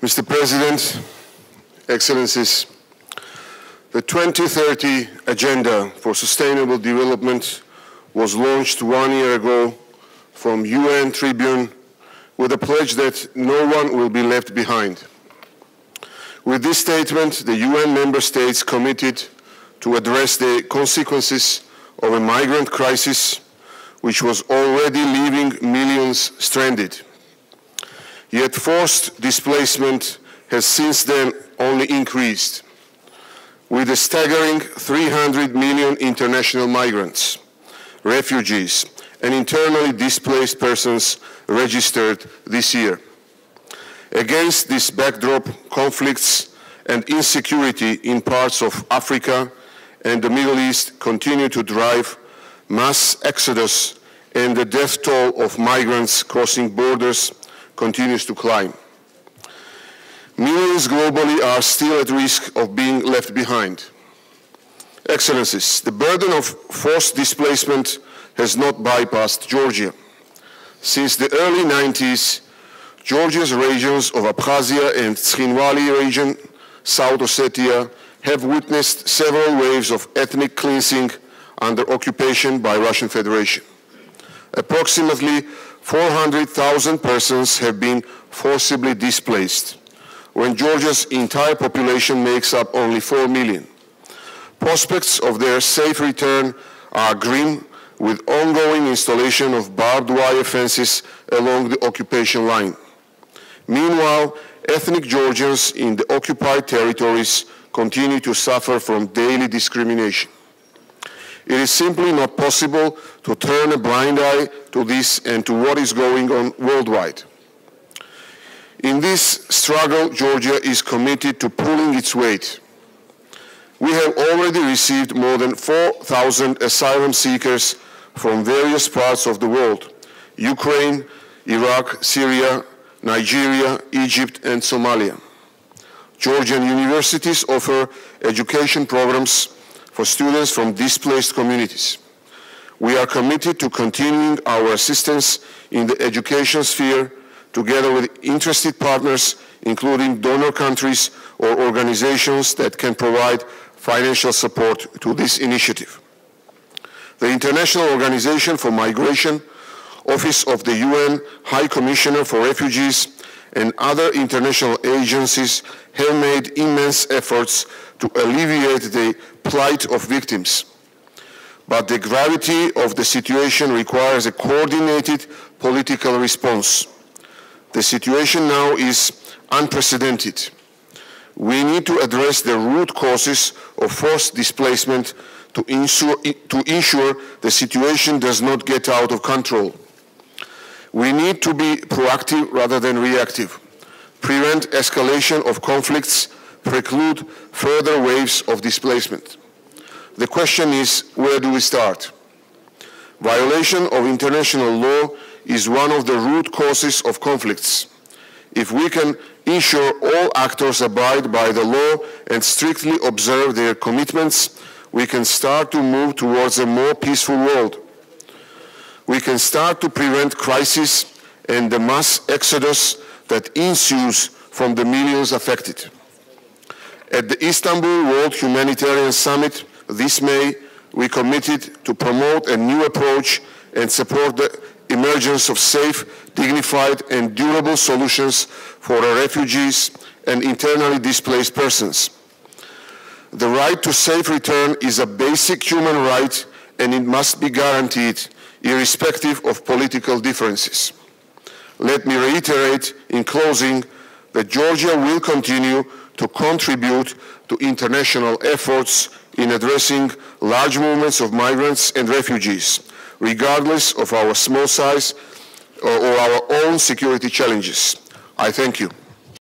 Mr. President, Excellencies, the 2030 Agenda for Sustainable Development was launched 1 year ago from UN Tribune with a pledge that no one will be left behind. With this statement, the UN member states committed to address the consequences of a migrant crisis which was already leaving millions stranded. Yet forced displacement has since then only increased, with a staggering 300 million international migrants, refugees, and internally displaced persons registered this year. Against this backdrop, conflicts and insecurity in parts of Africa and the Middle East continue to drive mass exodus, and the death toll of migrants crossing borders continues to climb. Millions globally are still at risk of being left behind. Excellencies, the burden of forced displacement has not bypassed Georgia. Since the early 90s, Georgia's regions of Abkhazia and Tskhinvali region, South Ossetia, have witnessed several waves of ethnic cleansing under occupation by Russian Federation. Approximately 400,000 persons have been forcibly displaced, when Georgia's entire population makes up only 4 million. Prospects of their safe return are grim, with ongoing installation of barbed wire fences along the occupation line. Meanwhile, ethnic Georgians in the occupied territories continue to suffer from daily discrimination. It is simply not possible to turn a blind eye to this and to what is going on worldwide. In this struggle, Georgia is committed to pulling its weight. We have already received more than 4,000 asylum seekers from various parts of the world: Ukraine, Iraq, Syria, Nigeria, Egypt, and Somalia. Georgian universities offer education programs for students from displaced communities. We are committed to continuing our assistance in the education sphere together with interested partners, including donor countries or organizations that can provide financial support to this initiative. The International Organization for Migration, Office of the UN High Commissioner for Refugees, and other international agencies have made immense efforts to alleviate the plight of victims. But the gravity of the situation requires a coordinated political response. The situation now is unprecedented. We need to address the root causes of forced displacement to ensure the situation does not get out of control. We need to be proactive rather than reactive, prevent escalation of conflicts, preclude further waves of displacement. The question is, where do we start? Violation of international law is one of the root causes of conflicts. If we can ensure all actors abide by the law and strictly observe their commitments, we can start to move towards a more peaceful world. We can start to prevent crisis and the mass exodus that ensues from the millions affected. At the Istanbul World Humanitarian Summit this May, we committed to promote a new approach and support the emergence of safe, dignified, and durable solutions for refugees and internally displaced persons. The right to safe return is a basic human right, and it must be guaranteed irrespective of political differences. Let me reiterate in closing that Georgia will continue to contribute to international efforts in addressing large movements of migrants and refugees, regardless of our small size or our own security challenges. I thank you.